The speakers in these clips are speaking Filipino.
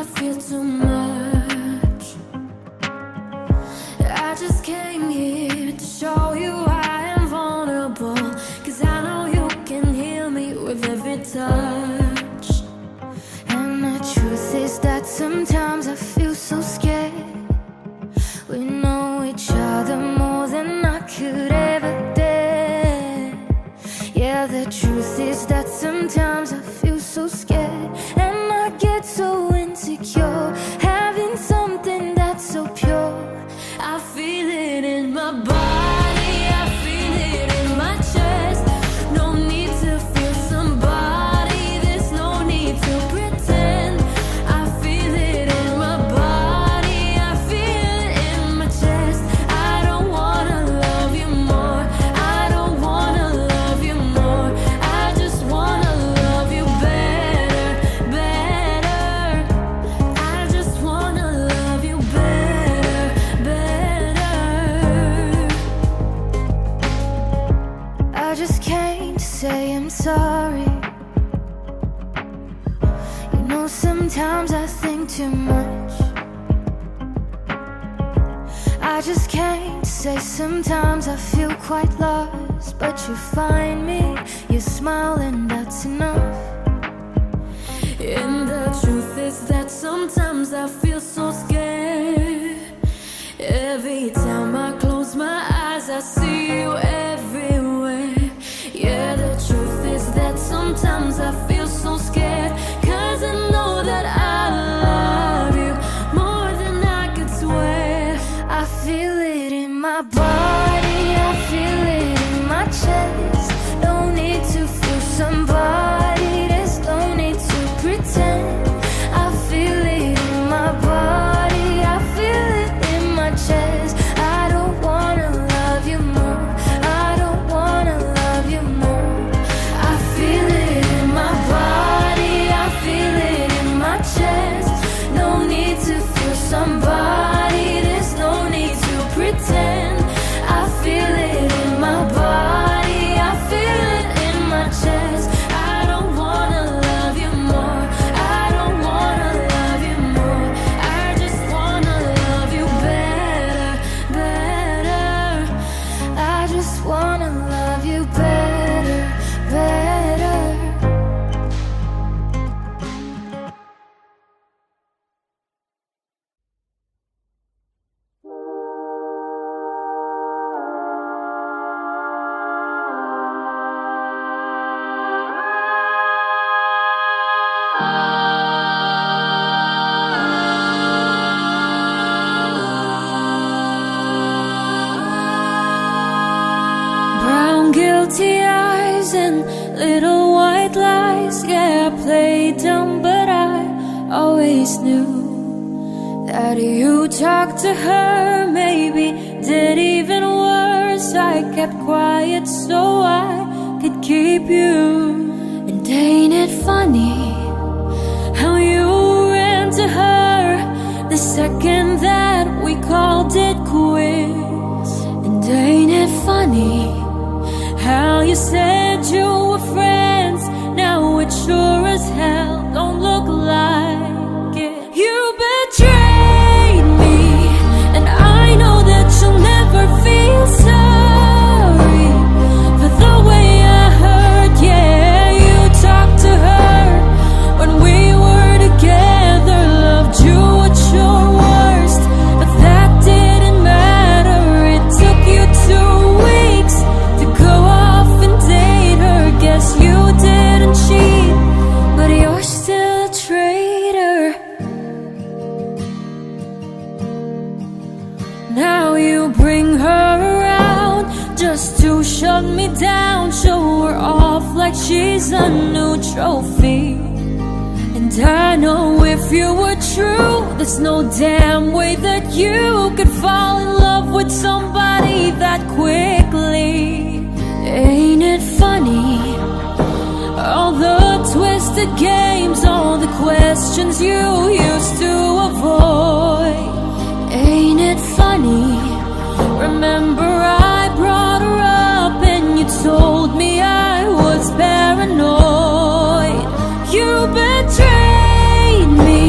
I feel too much. I just came here to show you I am vulnerable, 'cause I know you can heal me with every touch. And the truth is that sometimes I feel so scared. We know each other more than I could ever dare. Yeah, the truth is that sometimes I feel so scared, and I get so insecure, having something that's so pure. I feel it in my body, I feel it in my chest. No need to feel somebody, there's no need to pretend. I feel it in my body, I feel it in my chest. I don't wanna love you more, I don't wanna love you more. I just wanna love you better, better. I just wanna love you better, better. I just came to say I'm sorry. You know, sometimes I think too much. I just came to say sometimes I feel quite lost, but you find me, you smile, and that's enough. And the truth is that sometimes I feel so scared. Every time I close my eyes, I see you everywhere. Yeah, the truth is that sometimes I feel so scared, 'cause I know that I love you more than I could swear. I feel it in my body, I feel it in my chest. No need to fool somebody, there's no need to pretend. I feel it in my body, I feel it in my chest. I don't wanna love you more, I don't wanna love you more. I feel it in my body, I feel it in my chest. No need to fool somebody, there's no need to pretend. I feel it in my body, I feel it in my chest. I don't wanna love you more, I don't wanna love you more. I just wanna love you better, better. I just wanna love you better, better. Brown guilty eyes and little white lies. Yeah, I played dumb, but I always knew that you talked to her, maybe did even worse. I kept quiet so I could keep you. And ain't it funny how you ran to her the second that we called it quits? And ain't it funny how you said you were friends, now it sure as hell don't look like it. You betrayed me, and I know that you'll never feel sorry for the way I hurt. Yeah, you talked to her when we were together, loved you at your worst, but that didn't matter. It took you 2 weeks to go off and date her. Guess you didn't cheat, but you're still a traitor. Now you bring her around just to shut me down, show her off like she's a new trophy. And I know if you were true, there's no damn way that you could fall in love with somebody that quickly. Ain't it funny, all the twisted games, all the questions you used to avoid? Ain't it funny, remember I brought her up and you told me I was paranoid. You betrayed me,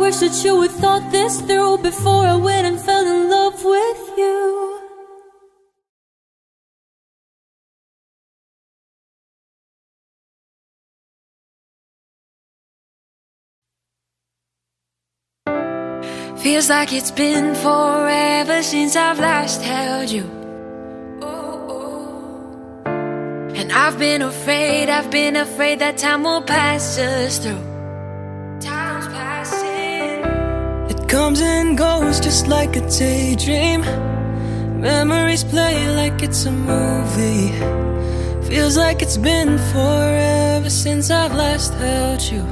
wish that you would thought this through before I went and fell in love with you. Feels like it's been forever since I've last held you. And I've been afraid that time will pass us through. Time's passing. It comes and goes just like a daydream. Memories play like it's a movie. Feels like it's been forever since I've last held you.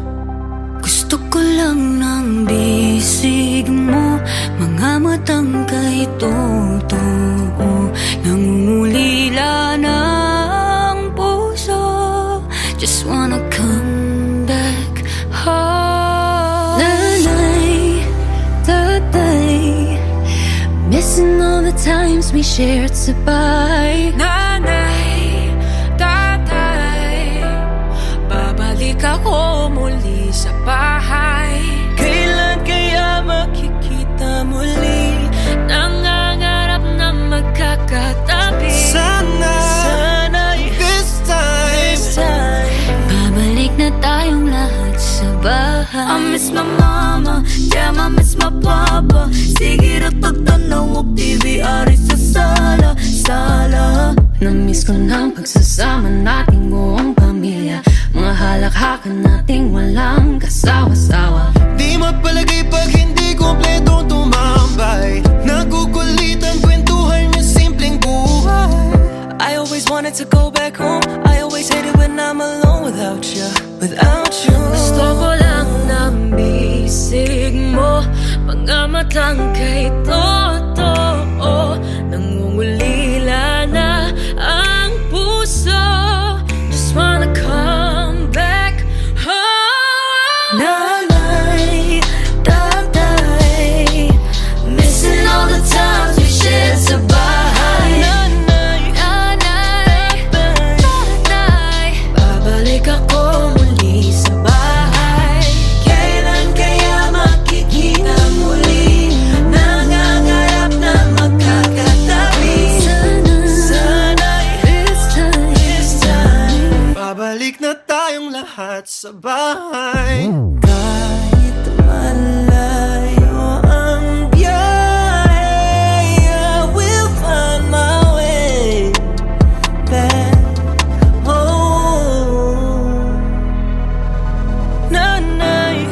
Gusto ko lang ng bisig mo, mga matang kay totoo, nangungulila ng puso. Just wanna come back home. Nanay, tatay, missing all the times we shared sa bahay. Nanay, tatay, babalik ako muli sa bahay. Kailan kaya makikita muli? Nangangarap na magkakatabi. Sana'y this time babalik na tayong lahat sa bahay. I miss my mama, damn I miss my papa. Sige na tagtanaw og TV ari sa sala. Na-miss ko ng pagsasama nating buong pamilya, mga halakhakan nating walang kasawa-sawa. Di mapalagay pag hindi kompletong tumambay. Nagukulitan kwentuhan yung simpleng buhay. I always wanted to go back home. I always hate it when I'm alone without you. Gusto ko lang ng bisig mo, mga matang kay totoo, nangungulila na ang puso. Just wanna come back home. Nanay, tatay, missing all the times we shared sa bahay. Nanay, tatay, babalik ako muli sa bahay. Kailan kaya makikita muli? Nangangarap na magkakatabi. Sana'y this time babalik na tayong lahat sa bahay. Kahit malayo ang biyahe, I will find my way back home. Nanay,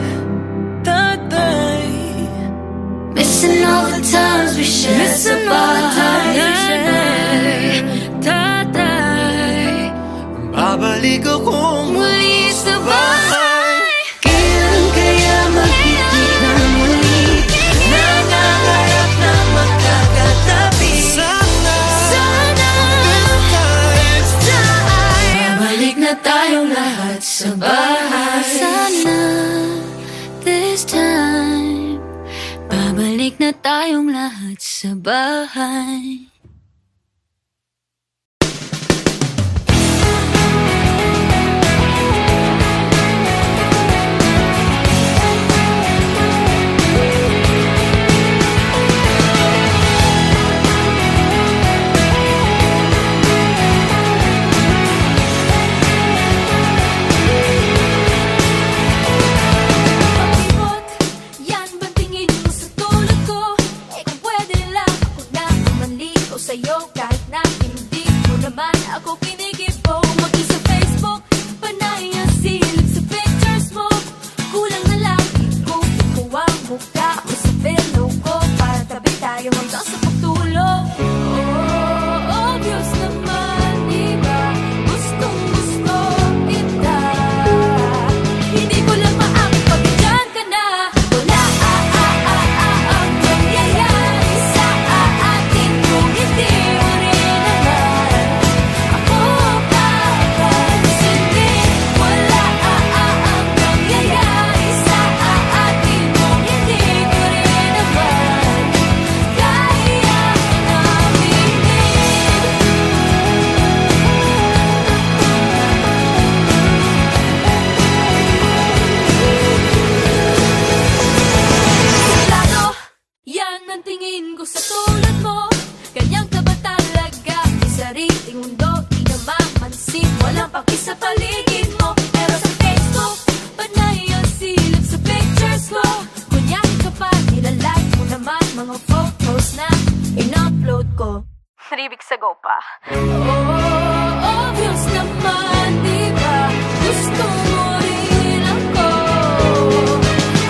tatay, missing all the times we shared sa bahay. Tatay, babalik akong muli sa bahay. Kailan kaya makikita muli? Nangangarap na magkakatabi. Sana this time babalik na tayong lahat sa bahay. Sana this time babalik na tayong lahat sa bahay. Yan ba tingin mo sa tulad ko? Eh kung pwede lang ako na umalik. weeks ago pa. Obvious naman, di ba? Gusto mo rin ako.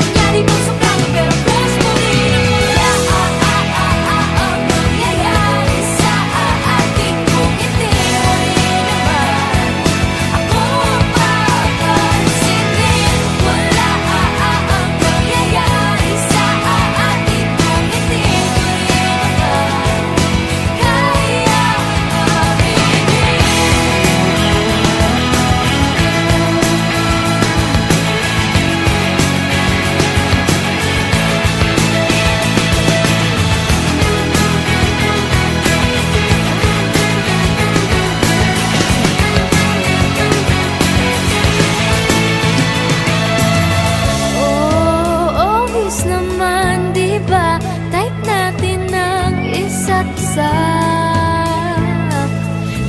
Kunyari kong sobrang pero close mo rin ako. Ang nangyayari sa ating kung hindi mo rin naman ako papansinin. Wala ang nangyayari sa ating kung hindi mo rin naman kaya aminin. Obvious naman, di ba? Type natin ng isa't isa.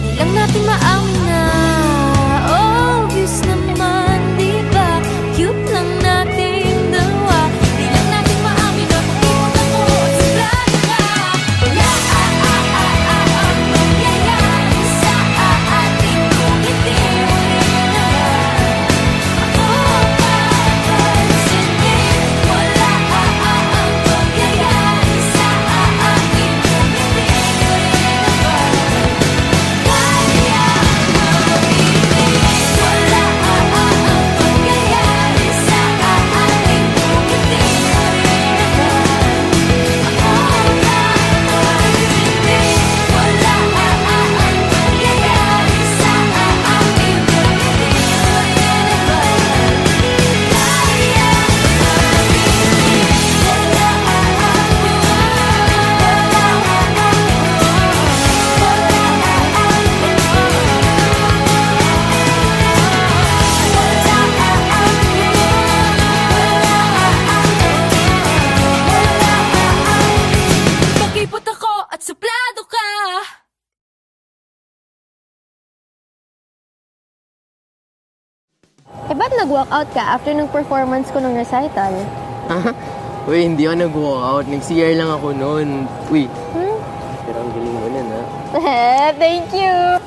Di lang natin maamin na obvious naman, di ba? Cute lang natin dalawa. Di lang natin maamin na pag-ibig ako at sigurado ka. Wala ang mangyayari sa ating kung hindi mo rin naman ako papansinin. Wala ang mangyayari sa ating kung hindi mo rin naman kaya aminin. Wala ang mangyayari sa ating kung hindi mo rin naman ako papansinin. Wala ang mangyayari sa ating kung hindi mo rin naman kaya aminin. Wala ang mangyayari sa ating kung hindi mo rin naman kaya aminin. Pakipot ako at suplado ka. Eh, ba't nag-walkout ka after ng performance ko ng recital? Uy, hindi ako nag-walkout. Nag-CR lang ako noon. Uy, pero ang galing mo nun, ha? Thank you!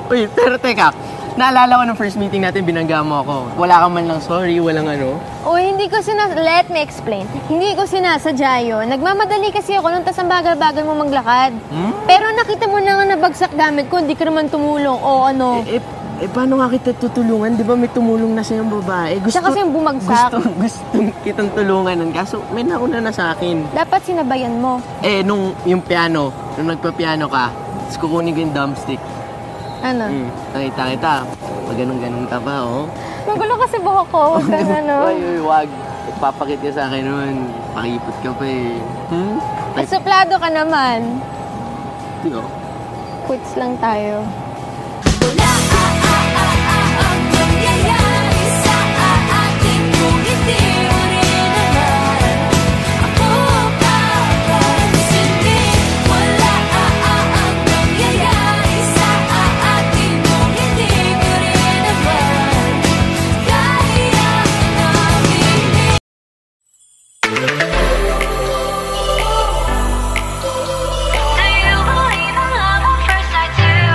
Uy, pero teka. Naalala ko ng first meeting natin, binangga mo ako. Wala ka man lang sorry, walang ano. Uy, hindi ko let me explain. Hindi ko sinasadya yun. Nagmamadali kasi ako nung tas ang bagal-bagal mo maglakad. Pero nakita mo na nga nabagsak gamit ko, hindi ka naman tumulong. O ano? Paano nga kita tutulungan? Di ba may tumulong na sa'yong babae? Siya kasi yung bumagsak. Gusto kitang tulungan nun. Kaso may nauna na sa akin. Dapat sinabayan mo. Nung yung piano, nung nagpa-piano ka, tapos kukunin ko yung drumstick. Ano? Nakita kita. Pag ganun-ganun ka pa, oh. Magulo kasi buhok ko. Huwag kang ano. Uy, wag. Ipapakit ka sa akin nun. Pakipot ka pa eh. Suplado ka naman. Tiyo. Quits lang tayo. Wala ang mangyayari sa ating kung hindi mo rin naman ako papansinin. Wala ang mangyayari sa ating kung hindi mo rin naman kaya aminin. Do you believe in love at first sight too?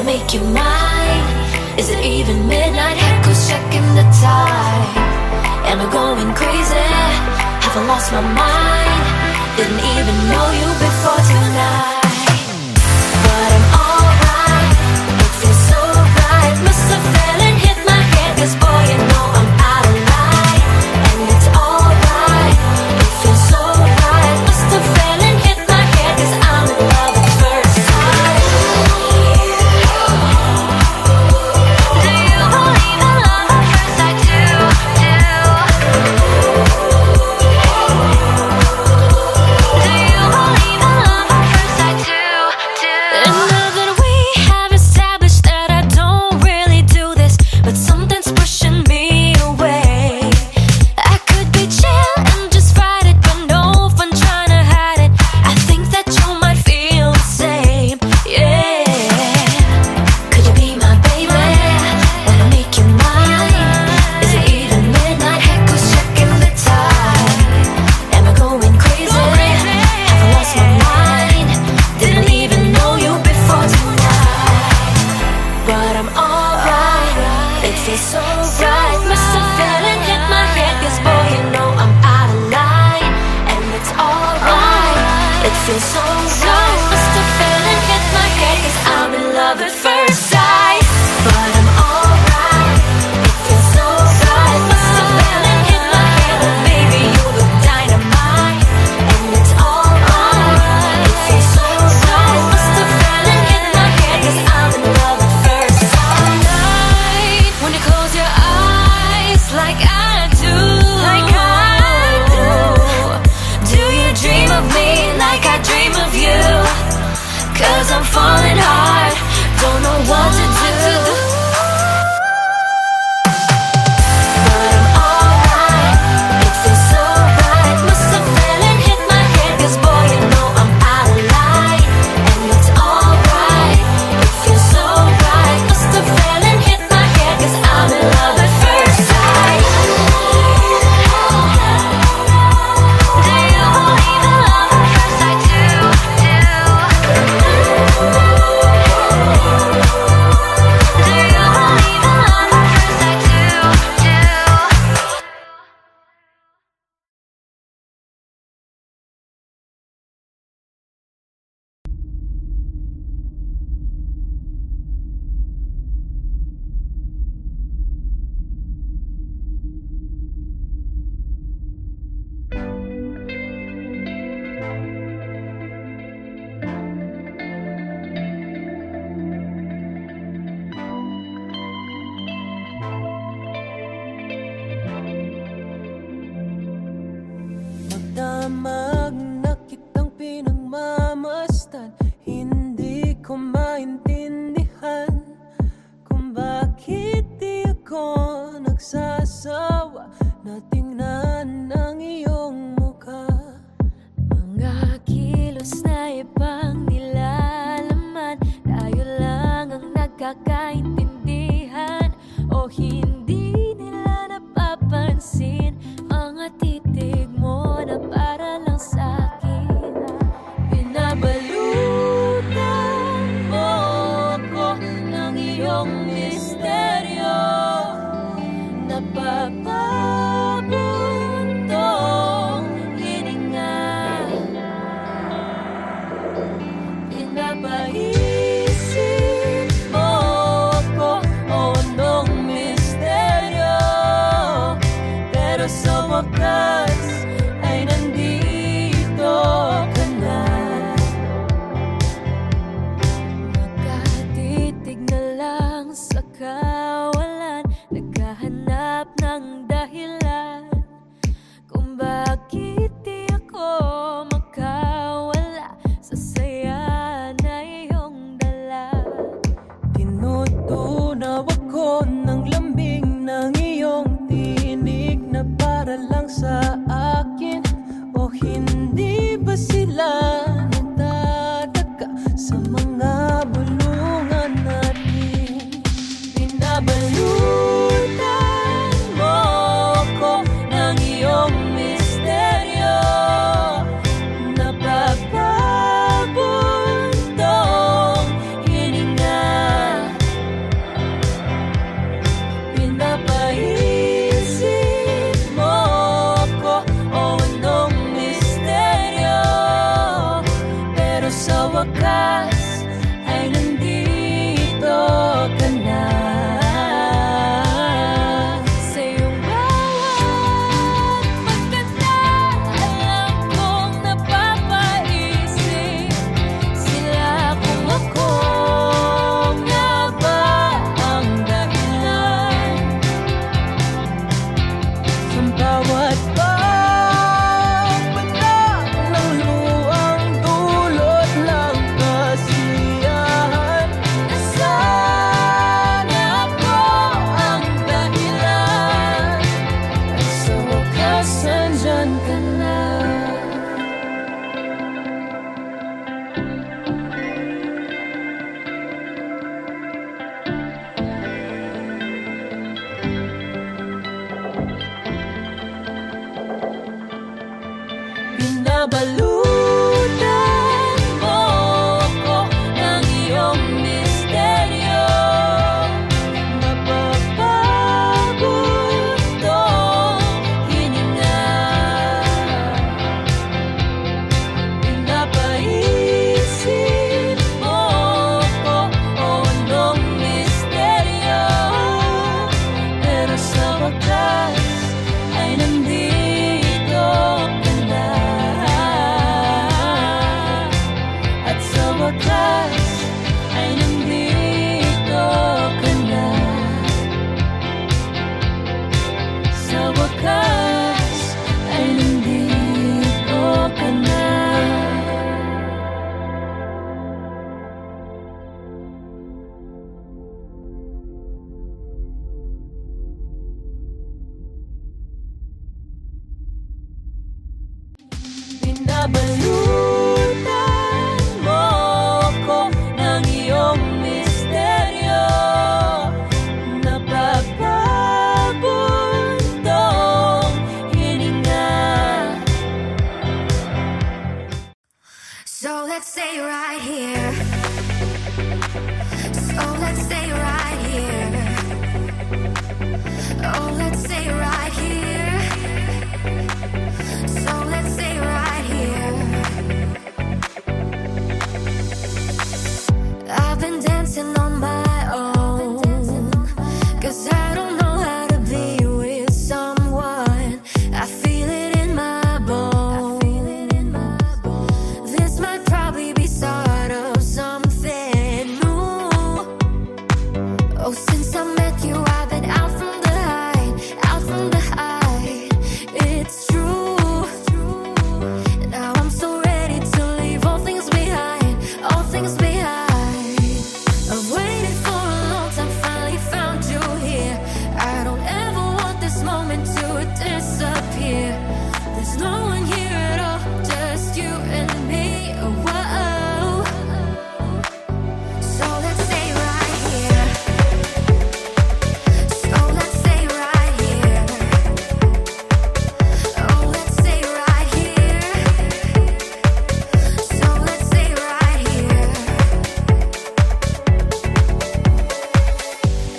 Make you mine. Is it even midnight? Head goes checking the time. Am I going crazy? Have I lost my mind? Didn't even know you before tonight. But I'm alright. It feels so right. Must have fell and hit my head. 'Cause boy, you know I'm out of line. And it's alright. It feels so right. Must have fell and hit my head. 'Cause I'm in love at first sight. Do you believe in love at first sight too? feels so right. Must have fell and hit my head, 'cause I'm in love at first sight. But I'm alright, it feels so right. Must have fell and hit my head, but baby you look dynamite. And it's alright, it feels so right. Must have fell and hit my head, 'cause I'm in love at first sight. Night, when you close your eyes like I do, do you dream of me like I dream of you? 'Cause I'm falling hard, don't know what to do. But I'm alright, it feels so right. Must have fell and hit my head, 'cause boy you know I'm out of line. And it's alright, it feels so right. Must have fell and hit my head, 'cause I'm in love at first sight. Do you believe in love at first sight too? Magdamag na kitang pinagmamasdan, hindi ko maintindihan kung bakit di ako nagsasawa na tingnan ang iyong mukha. Mga kilos na ibang nilalaman, tayo lang ang nagkakaintindihan. O hindi nila napapansin mga titig mo na para lang sa'kin. Pinabalutan mo ako ng iyong misteryo, napapabuntong hininga. Pinapaisip mo ako, o anong misteryo, pero sa wakas ay nandito ka na. Nakatitig na lang sa kawalan, naghahanap ng dahilan kung bakit di ako makawala sa saya na iyong dala. Tinutunaw ako ng lambing ng iyong tinig na para lang sa akin. O hindi ba sila nagtataka sa mga bulungan natin? Pinabalutan mo ako ng iyong misteryo, napapabuntong hininga. Pinapaisip mo ako, o anong misteryo, pero sa wakas ay nandito ka na. Sa iyong bawat pagkanta, alam kong napapaisip sila kung ako nga ba ang dahilan. Sa bawat pagpatak ng luwang dulot ng kasiyahan, Sana ako ang dahilan, at sa wakas nandyan ka na. pinabalutan mo ako ng iyong misteryo, napapabuntong hininga. Pinapaisip Babalutan mo ko ng iyong misteryo, napapabuntong hininga. So let's stay right here. So let's stay right here. Oh, let's stay right here. So let's stay right here. I've been dancing on my own, 'cause I don't know how to be with someone. I feel it in my bones. This might probably be start of something new. Oh, since I met you, I've been out from the hide, out from the hide. It's true. Now I'm so ready to leave all things behind, all things behind. I've waited for a long time, finally found you here. I don't ever want this moment to disappear. There's no one here at all, just you and me. Oh, whoa. So let's stay right here. So let's stay right here. Oh, let's stay right here. So let's stay right here.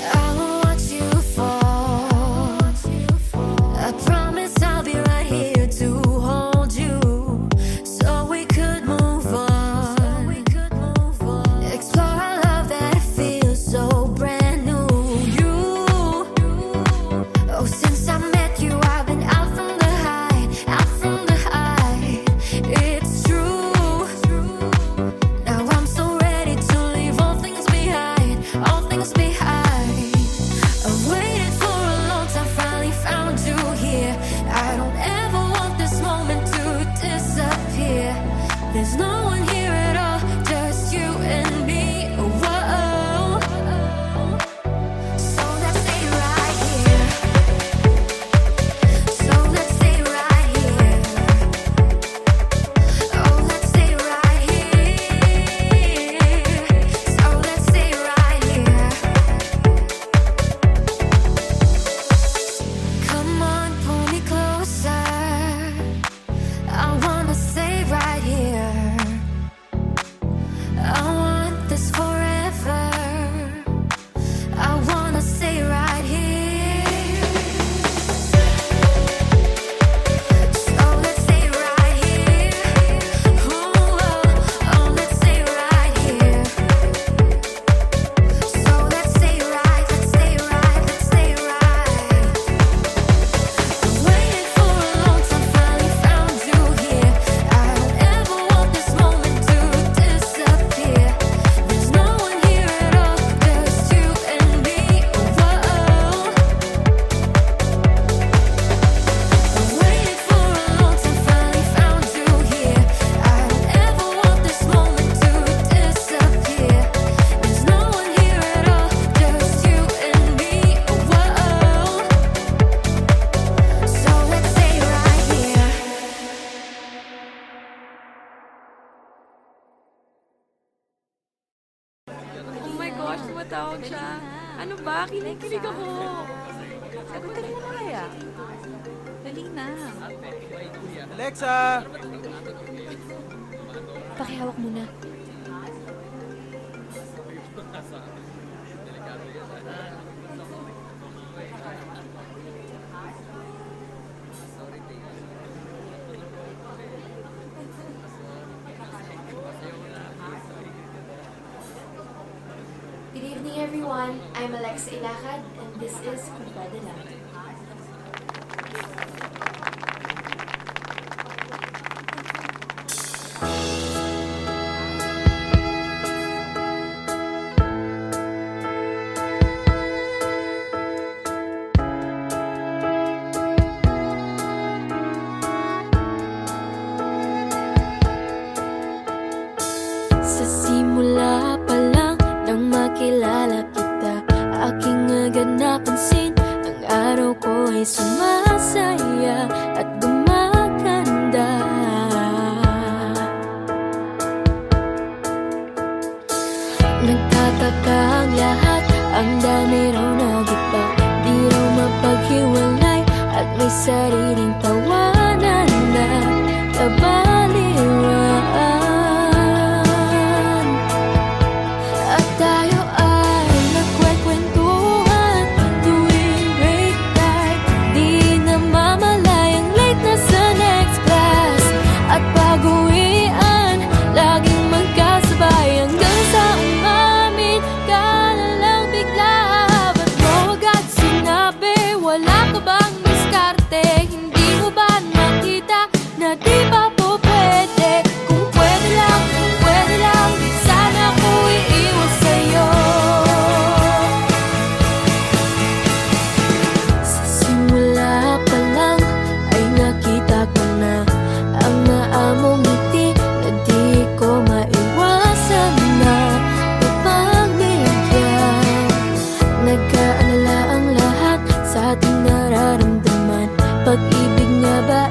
I won't watch you fall. I promise I'll be right here to hold you, so we could move on. Explore a love that feels so brand new. You, oh, since I met you, I've been out from the hide, out from the hide. It's true. Now I'm so ready to leave all things behind, all things behind. I've waited for a long time, finally found you here. I don't ever want this moment to disappear. There's no one here at all, just you and me. Oh, whoa. So let's stay right here. So let's stay right here. Oh, let's stay right here. So let's stay right here. Come on, pull me closer. I wanna stay right here. I want this forever. I wanna stay right here. So let's stay right here. Oh, let's stay right here. So let's stay right, let's stay right, let's stay right. I've waited for a long time, finally found you here. I don't ever want this moment to disappear. There's no one here at all, just you and me. Whoa. I've waited for a long time, finally found you here. I don't ever want this moment to disappear. There's no one here at all, just you and me. Whoa. So let's stay right here. Oh my gosh, tumatawag siya. Ano ba? Kinikilig ako. Sagutin mo na kaya. Dali na. Alexa! Pakihawak muna. Good evening, everyone. I'm Alexa Ilacad, and this is Kumpada Lang. Sa simula pa lang nang makilala kita, aking agad napansin ang araw ko ay sumasaya at gumaganda. sariling tawanan na kabaliwan. At tayo ay nagkwekwentuhan tuwing break time. Di na mamalayang late na sa next class. At pag-uwian, laging magkasabay hanggang sa umamin ka na lang bigla. Ba't mo agad sinabi? Wala ka bang diskarte? Hindi mo ba nakita na di pa po pwede? Kung pwede lang, di sana ko iiwas sa'yo. Sa simula pa lang ay nakita ko na ang naamong ngiti na di ko maiwasan na pagbigyan. Nagkaalala ang lahat sa ating nararamdaman. Pag-ibig nga ba